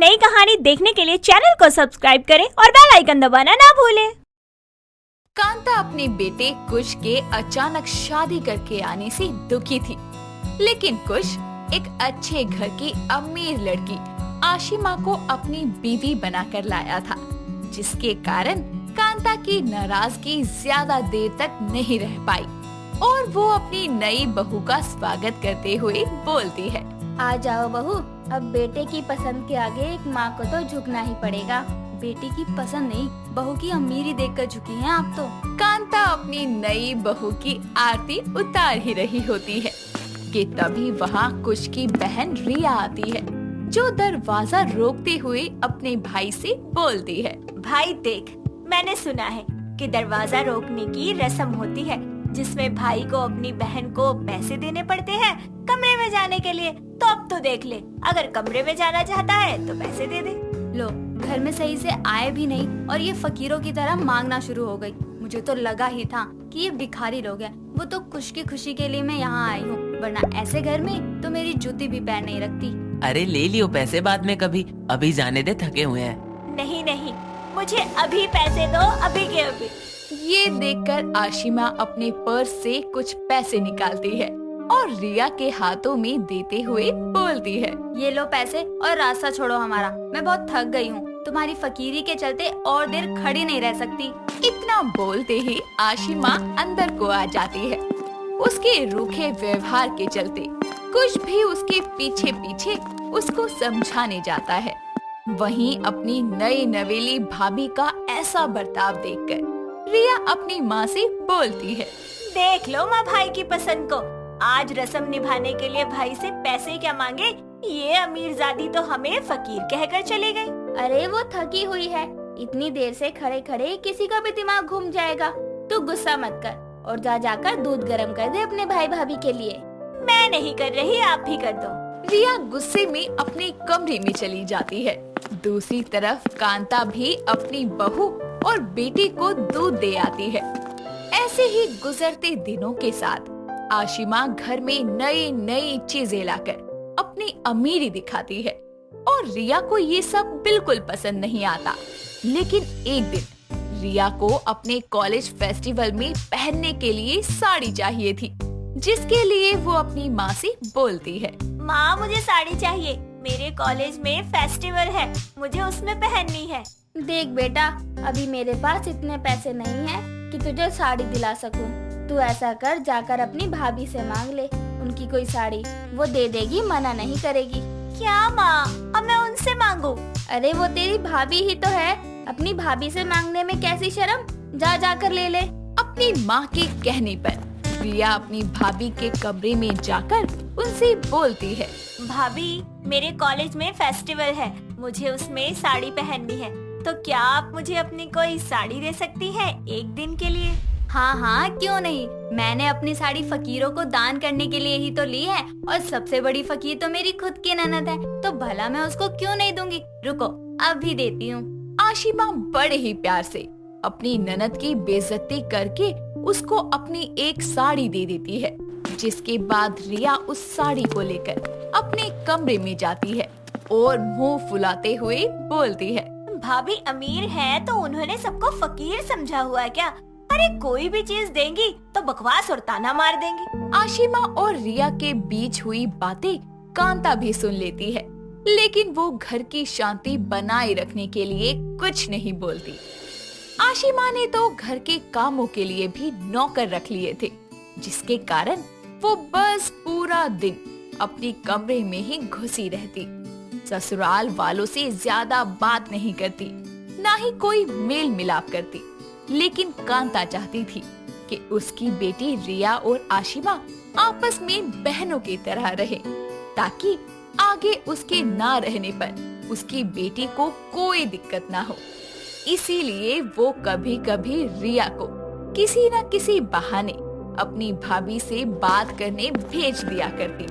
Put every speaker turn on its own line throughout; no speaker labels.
नई कहानी देखने के लिए चैनल को सब्सक्राइब करें और बेल आइकन दबाना ना भूलें।
कांता अपने बेटे कुश के अचानक शादी करके आने से दुखी थी, लेकिन कुश एक अच्छे घर की अमीर लड़की आशिमा को अपनी बीवी बनाकर लाया था, जिसके कारण कांता की नाराजगी ज्यादा देर तक नहीं रह पाई और वो अपनी नई बहू का स्वागत करते हुए बोलती है,
आ जाओ बहू, अब बेटे की पसंद के आगे एक माँ को तो झुकना ही पड़ेगा। बेटी की पसंद नहीं, बहू की अमीरी देखकर झुकी हैं आप तो।
कांता अपनी नई बहू की आरती उतार ही रही होती है कि तभी वहाँ कुश की बहन रिया आती है, जो दरवाजा रोकते हुए अपने भाई से बोलती है,
भाई देख, मैंने सुना है कि दरवाजा रोकने की रस्म होती है, जिसमें भाई को अपनी बहन को पैसे देने पड़ते हैं कमरे में जाने के लिए। तो अब तो देख ले, अगर कमरे में जाना चाहता है तो पैसे दे दे।
लो, घर में सही से आए भी नहीं और ये फकीरों की तरह मांगना शुरू हो गई। मुझे तो लगा ही था कि ये भिखारी लोग हैं। वो तो कुश की खुशी के लिए मैं यहाँ आई हूँ, वरना ऐसे घर में तो मेरी जूती भी पैर नहीं रखती।
अरे ले लियो पैसे बाद में कभी, अभी जाने दे, थके हुए हैं।
नहीं नहीं, मुझे अभी पैसे दो, अभी के अभी।
ये देखकर आशिमा अपने पर्स से कुछ पैसे निकालती है और रिया के हाथों में देते हुए बोलती है,
ये लो पैसे और रास्ता छोड़ो हमारा। मैं बहुत थक गई हूँ, तुम्हारी फकीरी के चलते और देर खड़ी नहीं रह सकती।
इतना बोलते ही आशिमा अंदर को आ जाती है। उसके रूखे व्यवहार के चलते कुछ भी उसके पीछे पीछे उसको समझाने जाता है। वहीं अपनी नई नवेली भाभी का ऐसा बर्ताव देखकर रिया अपनी माँ से बोलती है,
देख लो माँ भाई की पसंद को। आज रस्म निभाने के लिए भाई से पैसे क्या मांगे, ये अमीरजादी तो हमें फकीर कहकर चली गई।
अरे वो थकी हुई है, इतनी देर से खड़े खड़े किसी का भी दिमाग घूम जाएगा। तू गुस्सा मत कर और जाकर दूध गर्म कर दे अपने भाई भाभी के लिए।
मैं नहीं कर रही, आप ही कर दो।
रिया गुस्से में अपने कमरे में चली जाती है। दूसरी तरफ कांता भी अपनी बहू और बेटी को दूध दे आती है। ऐसे ही गुजरते दिनों के साथ आशिमा घर में नई नई चीजें लाकर अपनी अमीरी दिखाती है और रिया को ये सब बिल्कुल पसंद नहीं आता। लेकिन एक दिन रिया को अपने कॉलेज फेस्टिवल में पहनने के लिए साड़ी चाहिए थी, जिसके लिए वो अपनी माँ से बोलती है,
माँ मुझे साड़ी चाहिए, मेरे कॉलेज में फेस्टिवल है, मुझे उसमें पहननी है।
देख बेटा, अभी मेरे पास इतने पैसे नहीं हैं कि तुझे साड़ी दिला सकूं। तू ऐसा कर, जाकर अपनी भाभी से मांग ले, उनकी कोई साड़ी वो दे देगी, मना नहीं करेगी।
क्या माँ, अब मैं उनसे मांगू?
अरे वो तेरी भाभी ही तो है, अपनी भाभी से मांगने में कैसी शर्म, जाकर ले ले।
अपनी माँ के कहने पर रिया अपनी भाभी के कमरे में जाकर उनसे बोलती है,
भाभी मेरे कॉलेज में फेस्टिवल है, मुझे उसमें साड़ी पहननी है, तो क्या आप मुझे अपनी कोई साड़ी दे सकती हैं एक दिन के लिए?
हाँ हाँ, क्यों नहीं। मैंने अपनी साड़ी फकीरों को दान करने के लिए ही तो ली है और सबसे बड़ी फकीर तो मेरी खुद की ननद है, तो भला मैं उसको क्यों नहीं दूंगी। रुको, अभी देती हूँ।
आशिमा बड़े ही प्यार से अपनी ननद की बेइज्जती करके उसको अपनी एक साड़ी दे देती है, जिसके बाद रिया उस साड़ी को लेकर अपने कमरे में जाती है और मुंह फुलाते हुए बोलती है,
भाभी अमीर है तो उन्होंने सबको फकीर समझा हुआ है क्या? अरे कोई भी चीज देंगी तो बकवास और ताना मार देंगी।
आशिमा और रिया के बीच हुई बातें कांता भी सुन लेती है, लेकिन वो घर की शांति बनाए रखने के लिए कुछ नहीं बोलती। आशिमा ने तो घर के कामों के लिए भी नौकर रख लिए थे, जिसके कारण वो बस पूरा दिन अपनी कमरे में ही घुसी रहती। ससुराल वालों से ज्यादा बात नहीं करती, ना ही कोई मेल मिलाप करती। लेकिन कांता चाहती थी कि उसकी बेटी रिया और आशिमा आपस में बहनों की तरह रहे, ताकि आगे उसके ना रहने पर उसकी बेटी को कोई दिक्कत ना हो। इसीलिए वो कभी कभी रिया को किसी न किसी बहाने अपनी भाभी से बात करने भेज दिया करती,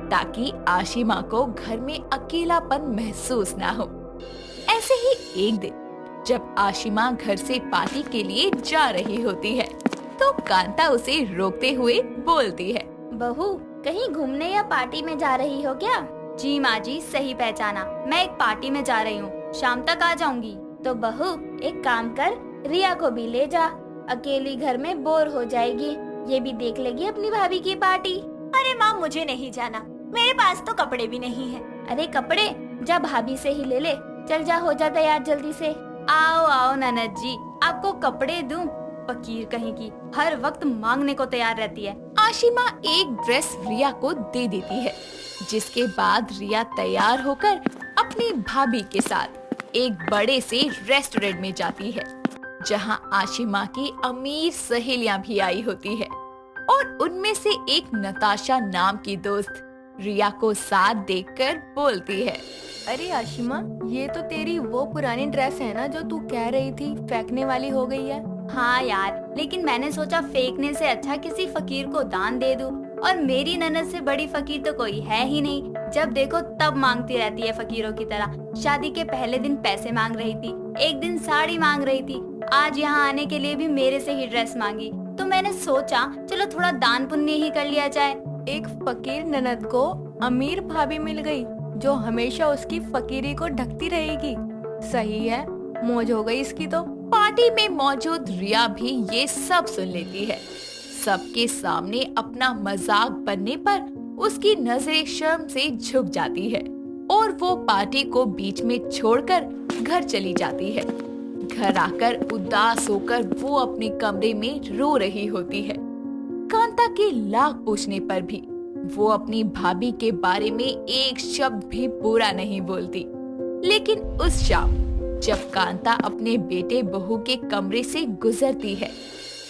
ताकि आशिमा को घर में अकेलापन महसूस ना हो। ऐसे ही एक दिन जब आशिमा घर से पार्टी के लिए जा रही होती है, तो कांता उसे रोकते हुए बोलती है,
बहू कहीं घूमने या पार्टी में जा रही हो क्या? जी माँ जी, सही पहचाना। मैं एक पार्टी में जा रही हूँ, शाम तक आ जाऊंगी।
तो बहू एक काम कर, रिया को भी ले जा, अकेली घर में बोर हो जाएगी, ये भी देख लेगी अपनी भाभी की पार्टी। अरे माँ मुझे नहीं जाना, मेरे पास तो कपड़े भी नहीं है। अरे कपड़े जा भाभी से ही ले ले, चल जा, हो जा तैयार जल्दी से।
आओ आओ ननद जी, आपको कपड़े दूं? फकीर कहीं की, हर वक्त मांगने को तैयार रहती है।
आशिमा एक ड्रेस रिया को दे देती है, जिसके बाद रिया तैयार होकर अपनी भाभी के साथ एक बड़े से रेस्टोरेंट में जाती है, जहां आशिमा की अमीर सहेलियां भी आई होती है और उनमें से एक नताशा नाम की दोस्त रिया को साथ देखकर बोलती है,
अरे आशिमा, ये तो तेरी वो पुरानी ड्रेस है ना जो तू कह रही थी फेंकने वाली हो गई है। हाँ यार, लेकिन मैंने सोचा फेंकने से अच्छा किसी फकीर को दान दे दूं, और मेरी ननद से बड़ी फकीर तो कोई है ही नहीं। जब देखो तब मांगती रहती है फकीरों की तरह। शादी के पहले दिन पैसे मांग रही थी, एक दिन साड़ी मांग रही थी, आज यहाँ आने के लिए भी मेरे से ही ड्रेस मांगी। तो मैंने सोचा चलो थोड़ा दान पुण्य ही कर लिया जाए।
एक फकीर ननद को अमीर भाभी मिल गई जो हमेशा उसकी फकीरी को ढकती रहेगी। सही है, मौज हो गई इसकी तो।
पार्टी में मौजूद रिया भी ये सब सुन लेती है। सबके सामने अपना मजाक बनने पर उसकी नजरें शर्म से झुक जाती है और वो पार्टी को बीच में छोड़कर घर चली जाती है। घर आकर उदास होकर वो अपने कमरे में रो रही होती है। कांता के लाख पूछने पर भी वो अपनी भाभी के बारे में एक शब्द भी बुरा नहीं बोलती। लेकिन उस शाम जब कांता अपने बेटे बहू के कमरे से गुजरती है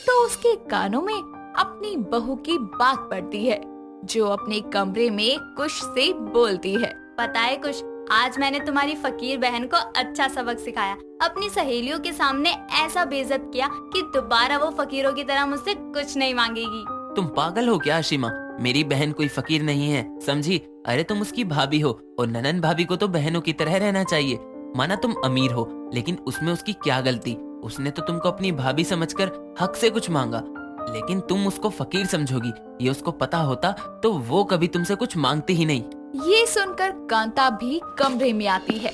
तो उसके कानों में अपनी बहू की बात पड़ती है, जो अपने कमरे में कुश से बोलती है,
पता है कुश, आज मैंने तुम्हारी फकीर बहन को अच्छा सबक सिखाया। अपनी सहेलियों के सामने ऐसा बेइज्जत किया कि दोबारा वो फकीरों की तरह मुझसे कुछ नहीं मांगेगी।
तुम पागल हो क्या आशिमा? मेरी बहन कोई फकीर नहीं है, समझी? अरे तुम उसकी भाभी हो और ननन भाभी को तो बहनों की तरह रहना चाहिए। माना तुम अमीर हो, लेकिन उसमें उसकी क्या गलती? उसने तो तुमको अपनी भाभी समझकर हक से कुछ मांगा, लेकिन तुम उसको फकीर समझोगी। ये उसको पता होता तो वो कभी तुमसे कुछ मांगती ही नहीं।
ये सुनकर कांता भी कमरे में आती है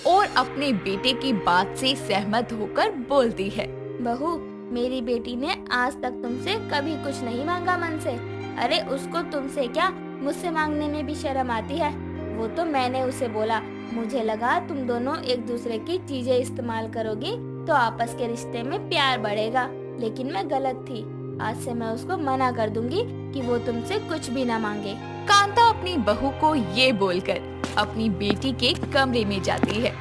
और अपने बेटे की बात से सहमत होकर बोलती है,
बहू मेरी बेटी ने आज तक तुमसे कभी कुछ नहीं मांगा मन से। अरे उसको तुमसे क्या, मुझसे मांगने में भी शर्म आती है। वो तो मैंने उसे बोला, मुझे लगा तुम दोनों एक दूसरे की चीजें इस्तेमाल करोगी तो आपस के रिश्ते में प्यार बढ़ेगा, लेकिन मैं गलत थी। आज से मैं उसको मना कर दूंगी कि वो तुमसे कुछ भी ना मांगे।
कांता अपनी बहू को ये बोलकर अपनी बेटी के कमरे में जाती है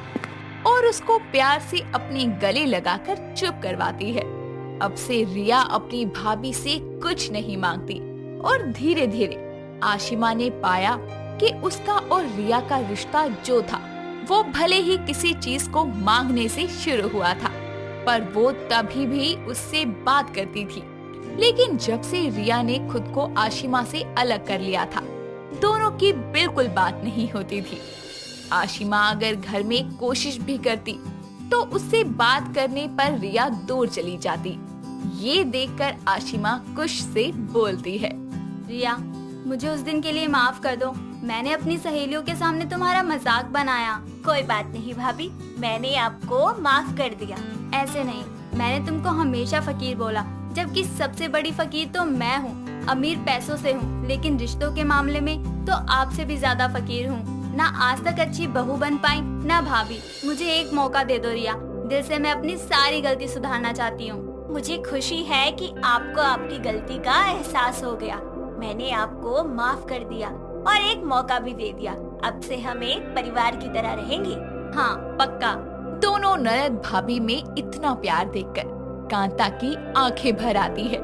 और उसको प्यार से अपने गले लगाकर चुप करवाती है। अब से रिया अपनी भाभी से कुछ नहीं मांगती और धीरे धीरे आशिमा ने पाया कि उसका और रिया का रिश्ता जो था वो भले ही किसी चीज को मांगने से शुरू हुआ था, पर वो तभी भी उससे बात करती थी। लेकिन जब से रिया ने खुद को आशिमा से अलग कर लिया था, दोनों की बिल्कुल बात नहीं होती थी। आशिमा अगर घर में कोशिश भी करती तो उससे बात करने पर रिया दूर चली जाती। ये देखकर आशिमा कुश से बोलती है,
रिया, मुझे उस दिन के लिए माफ कर दो। मैंने अपनी सहेलियों के सामने तुम्हारा मजाक बनाया।
कोई बात नहीं भाभी, मैंने आपको माफ कर दिया।
ऐसे नहीं, मैंने तुमको हमेशा फकीर बोला, जबकि सबसे बड़ी फकीर तो मैं हूँ। अमीर पैसों से हूँ, लेकिन रिश्तों के मामले में तो आपसे भी ज्यादा फकीर हूँ। ना आज तक अच्छी बहू बन पाई, ना भाभी। मुझे एक मौका दे दो रिया, दिल से मैं अपनी सारी गलती सुधारना चाहती हूँ।
मुझे खुशी है कि आपको आपकी गलती का एहसास हो गया। मैंने आपको माफ कर दिया और एक मौका भी दे दिया। अब से हम एक परिवार की तरह रहेंगे।
हाँ पक्का।
दोनों ननद भाभी में इतना प्यार देखकर कांता की आंखें भर आती है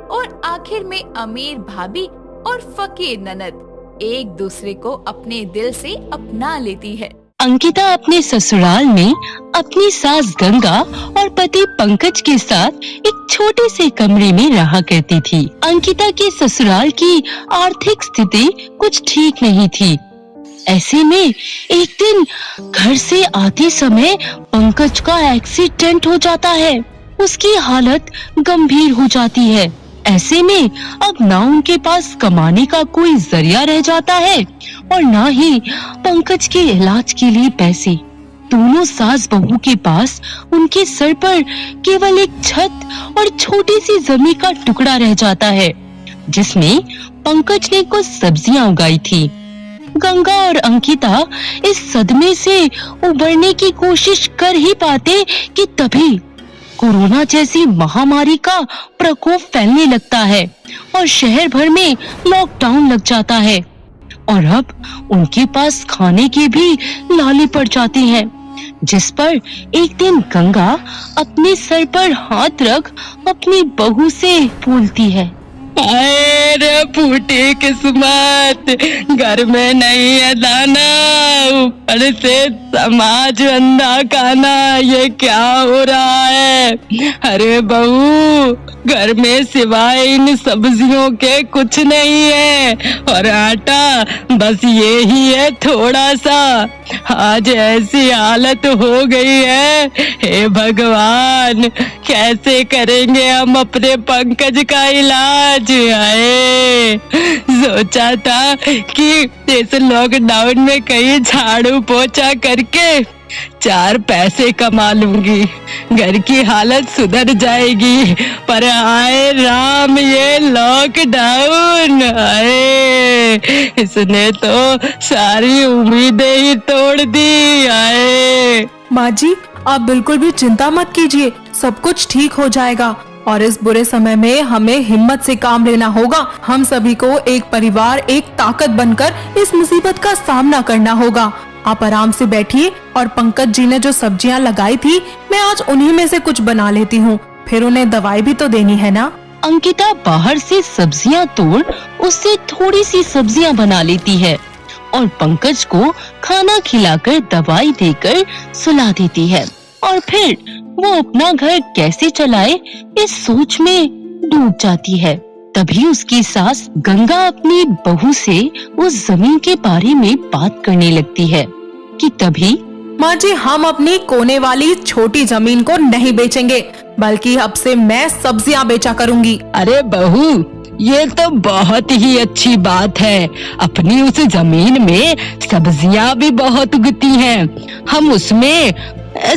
और आखिर में अमीर भाभी और फकीर ननद एक दूसरे को अपने दिल से अपना लेती है।
अंकिता अपने ससुराल में अपनी सास गंगा और पति पंकज के साथ एक छोटे से कमरे में रहा करती थी। अंकिता के ससुराल की आर्थिक स्थिति कुछ ठीक नहीं थी। ऐसे में एक दिन घर से आते समय पंकज का एक्सीडेंट हो जाता है। उसकी हालत गंभीर हो जाती है। ऐसे में अब ना उनके पास कमाने का कोई जरिया रह जाता है और ना ही पंकज के इलाज के लिए पैसे। दोनों सास बहू के पास उनके सर पर केवल एक छत और छोटी सी जमीन का टुकड़ा रह जाता है, जिसमें पंकज ने कुछ सब्जियां उगाई थी। गंगा और अंकिता इस सदमे से उबरने की कोशिश कर ही पाते कि तभी कोरोना जैसी महामारी का प्रकोप फैलने लगता है और शहर भर में लॉकडाउन लग जाता है और अब उनके पास खाने के भी लाले पड़ जाते हैं, जिस पर एक दिन गंगा अपने सर पर हाथ रख अपनी बहू से बोलती है,
अरे फूटी किस्मत, घर में नहीं है दाना, ऊपर से समाज अंधा खाना, ये क्या हो रहा है? अरे बहू, घर में सिवाय इन सब्जियों के कुछ नहीं है और आटा बस ये ही है थोड़ा सा। आज ऐसी हालत हो गई है, हे भगवान, कैसे करेंगे हम अपने पंकज का इलाज? आए सोचा था कि इस लॉकडाउन में कहीं झाड़ू पोछा करके 4 पैसे कमा लूंगी, घर की हालत सुधर जाएगी, पर आए राम ये लॉकडाउन, आए इसने तो सारी उम्मीदें ही तोड़ दी। आए
माँ जी, आप बिल्कुल भी चिंता मत कीजिए, सब कुछ ठीक हो जाएगा और इस बुरे समय में हमें हिम्मत से काम लेना होगा। हम सभी को एक परिवार, एक ताकत बनकर इस मुसीबत का सामना करना होगा। आप आराम से बैठिए और पंकज जी ने जो सब्जियां लगाई थी, मैं आज उन्हीं में से कुछ बना लेती हूँ, फिर उन्हें दवाई भी तो देनी है ना।
अंकिता बाहर से सब्जियां तोड़ उससे थोड़ी सी सब्जियां बना लेती है और पंकज को खाना खिलाकर दवाई देकर सुला देती है और फिर वो अपना घर कैसे चलाए इस सोच में डूब जाती है। तभी उसकी सास गंगा अपनी बहू से उस जमीन के बारे में बात करने लगती है कि तभी
माँ जी, हम अपनी कोने वाली छोटी जमीन को नहीं बेचेंगे, बल्कि अब से मैं सब्जियां बेचा करूंगी।
अरे बहू, ये तो बहुत ही अच्छी बात है। अपनी उस जमीन में सब्जियां भी बहुत उगती हैं। हम उसमें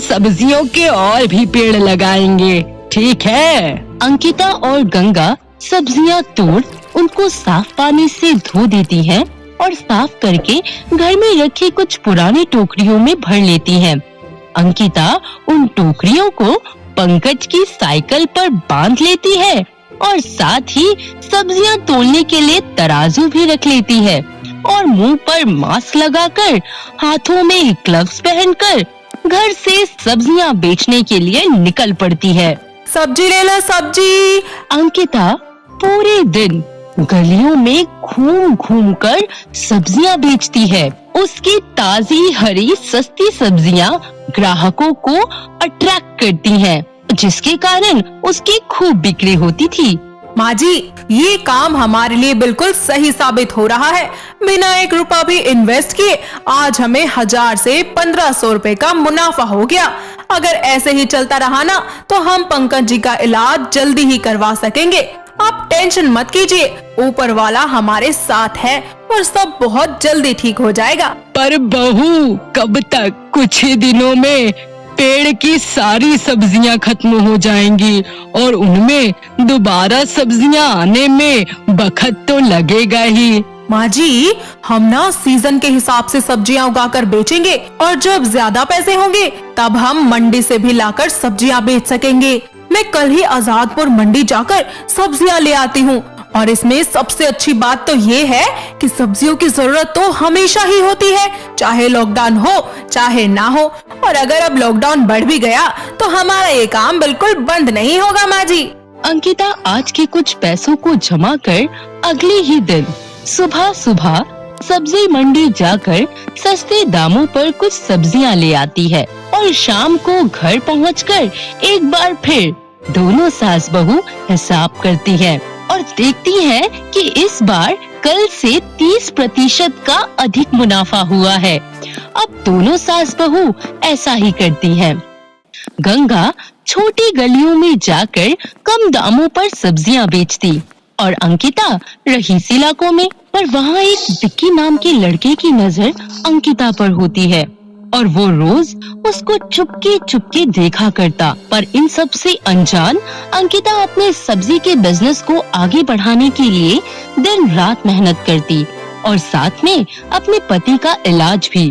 सब्जियों के और भी पेड़ लगाएंगे, ठीक है?
अंकिता और गंगा सब्जियां तोड़ उनको साफ पानी से धो देती हैं और साफ करके घर में रखी कुछ पुरानी टोकरियों में भर लेती हैं। अंकिता उन टोकरियों को पंकज की साइकिल पर बांध लेती है और साथ ही सब्जियां तोलने के लिए तराजू भी रख लेती है और मुंह पर मास्क लगाकर, हाथों में ग्लव्स पहनकर घर से सब्जियां बेचने के लिए निकल पड़ती है।
सब्जी ले लो सब्जी।
अंकिता पूरे दिन गलियों में घूम घूम कर सब्जियां बेचती है। उसकी ताजी हरी सस्ती सब्जियां ग्राहकों को अट्रैक्ट करती हैं, जिसके कारण उसकी खूब बिक्री होती थी।
माँ जी, ये काम हमारे लिए बिल्कुल सही साबित हो रहा है। बिना 1 रुपया भी इन्वेस्ट किए आज हमें 1000 से 1500 रुपए का मुनाफा हो गया। अगर ऐसे ही चलता रहा ना, तो हम पंकज जी का इलाज जल्दी ही करवा सकेंगे। आप टेंशन मत कीजिए, ऊपर वाला हमारे साथ है और सब बहुत जल्दी ठीक हो जाएगा।
पर बहू, कब तक? कुछ ही दिनों में पेड़ की सारी सब्जियां खत्म हो जाएंगी और उनमें दोबारा सब्जियां आने में वक्त तो लगेगा ही।
माँ जी, हम ना सीजन के हिसाब से सब्जियां उगाकर बेचेंगे और जब ज्यादा पैसे होंगे तब हम मंडी से भी लाकर सब्जियां बेच सकेंगे। मैं कल ही आजादपुर मंडी जाकर सब्जियां ले आती हूँ और इसमें सबसे अच्छी बात तो ये है कि सब्जियों की जरूरत तो हमेशा ही होती है, चाहे लॉकडाउन हो चाहे ना हो। और अगर अब लॉकडाउन बढ़ भी गया तो हमारा ये काम बिल्कुल बंद नहीं होगा। माँ जी,
अंकिता आज के कुछ पैसों को जमा कर अगले ही दिन सुबह सुबह सब्जी मंडी जाकर सस्ते दामों पर कुछ सब्जियां ले आती है और शाम को घर पहुंचकर एक बार फिर दोनों सास बहू हिसाब करती हैं और देखती हैं कि इस बार कल से 30% का अधिक मुनाफा हुआ है। अब दोनों सास बहू ऐसा ही करती हैं। गंगा छोटी गलियों में जाकर कम दामों पर सब्जियां बेचती और अंकिता रईसी इलाकों में। पर वहाँ एक विक्की नाम के लड़के की नजर अंकिता पर होती है और वो रोज उसको चुपके चुपके देखा करता। पर इन सब से अनजान अंकिता अपने सब्जी के बिजनेस को आगे बढ़ाने के लिए दिन रात मेहनत करती और साथ में अपने पति का इलाज भी।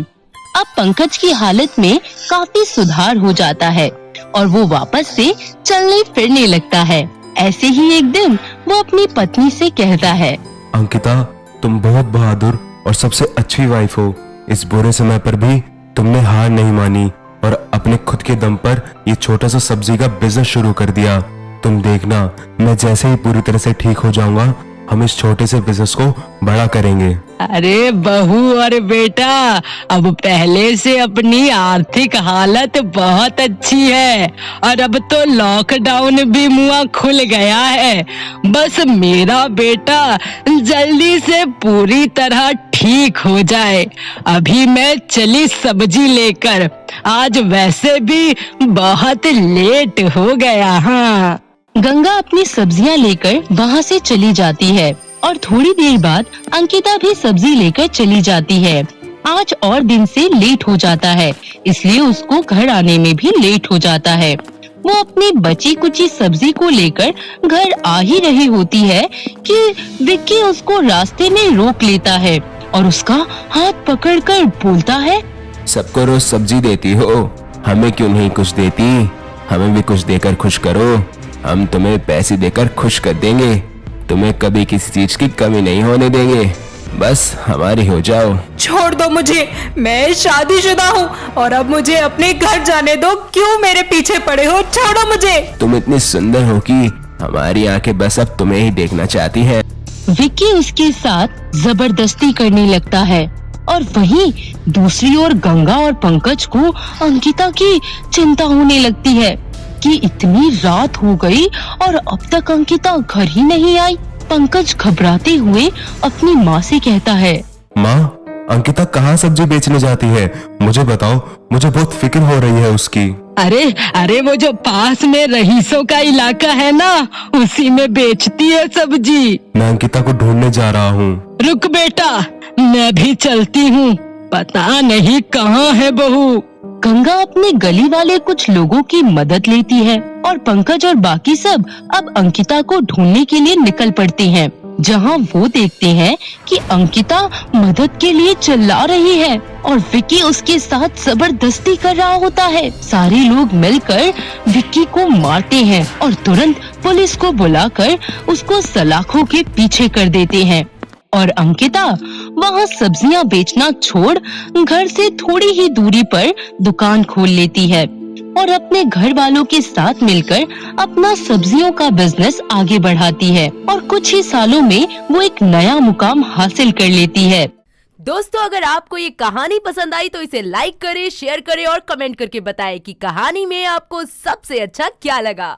अब पंकज की हालत में काफी सुधार हो जाता है और वो वापस से चलने फिरने लगता है। ऐसे ही एक दिन वो अपनी पत्नी से कहता है,
अंकिता, तुम बहुत बहादुर और सबसे अच्छी वाइफ हो। इस बुरे समय पर भी तुमने हार नहीं मानी और अपने खुद के दम पर ये छोटा सा सब्जी का बिजनेस शुरू कर दिया। तुम देखना, मैं जैसे ही पूरी तरह से ठीक हो जाऊंगा, हम इस छोटे से बिजनेस को बड़ा करेंगे।
अरे बहू और बेटा, अब पहले से अपनी आर्थिक हालत बहुत अच्छी है और अब तो लॉकडाउन भी मुआ खुल गया है। बस मेरा बेटा जल्दी से पूरी तरह ठीक हो जाए। अभी मैं चली सब्जी लेकर, आज वैसे भी बहुत लेट हो गया। हाँ,
गंगा अपनी सब्जियां लेकर वहाँ से चली जाती है और थोड़ी देर बाद अंकिता भी सब्जी लेकर चली जाती है। आज और दिन से लेट हो जाता है, इसलिए उसको घर आने में भी लेट हो जाता है। वो अपनी बची कुची सब्जी को लेकर घर आ ही रही होती है कि विक्की उसको रास्ते में रोक लेता है और उसका हाथ पकड़कर बोलता है,
सबको रोज सब्जी देती हो, हमें क्यों नहीं कुछ देती? हमें भी कुछ देकर खुश करो। हम तुम्हें पैसे देकर खुश कर देंगे। तुम्हें कभी किसी चीज की कमी नहीं होने देंगे। बस हमारी हो जाओ।
छोड़ दो मुझे, मैं शादीशुदा हूँ और अब मुझे अपने घर जाने दो। क्यों मेरे पीछे पड़े हो? छोड़ो मुझे।
तुम इतनी सुंदर हो कि हमारी आंखें बस अब तुम्हें ही देखना चाहती हैं।
विक्की उसके साथ जबरदस्ती करने लगता है और वहीं दूसरी ओर गंगा और पंकज को अंकिता की चिंता होने लगती है कि इतनी रात हो गई और अब तक अंकिता घर ही नहीं आई। पंकज घबराते हुए अपनी माँ से कहता है,
माँ, अंकिता कहाँ सब्जी बेचने जाती है? मुझे बताओ, मुझे बहुत फिक्र हो रही है उसकी।
अरे वो जो पास में रईसों का इलाका है ना, उसी में बेचती है सब्जी।
मैं अंकिता को ढूंढने जा रहा हूँ।
रुक बेटा, मैं भी चलती हूँ, पता नहीं कहाँ है बहू।
गंगा अपने गली वाले कुछ लोगों की मदद लेती है और पंकज और बाकी सब अब अंकिता को ढूंढने के लिए निकल पड़ते हैं। जहां वो देखते हैं कि अंकिता मदद के लिए चिल्ला रही है और विक्की उसके साथ जबरदस्ती कर रहा होता है। सारे लोग मिलकर विक्की को मारते हैं और तुरंत पुलिस को बुलाकर उसको सलाखों के पीछे कर देते हैं। और अंकिता वहाँ सब्जियां बेचना छोड़ घर से थोड़ी ही दूरी पर दुकान खोल लेती है और अपने घर वालों के साथ मिलकर अपना सब्जियों का बिजनेस आगे बढ़ाती है और कुछ ही सालों में वो एक नया मुकाम हासिल कर लेती है।
दोस्तों, अगर आपको ये कहानी पसंद आई तो इसे लाइक करें, शेयर करें और कमेंट करके बताएं कि कहानी में आपको सबसे अच्छा क्या लगा।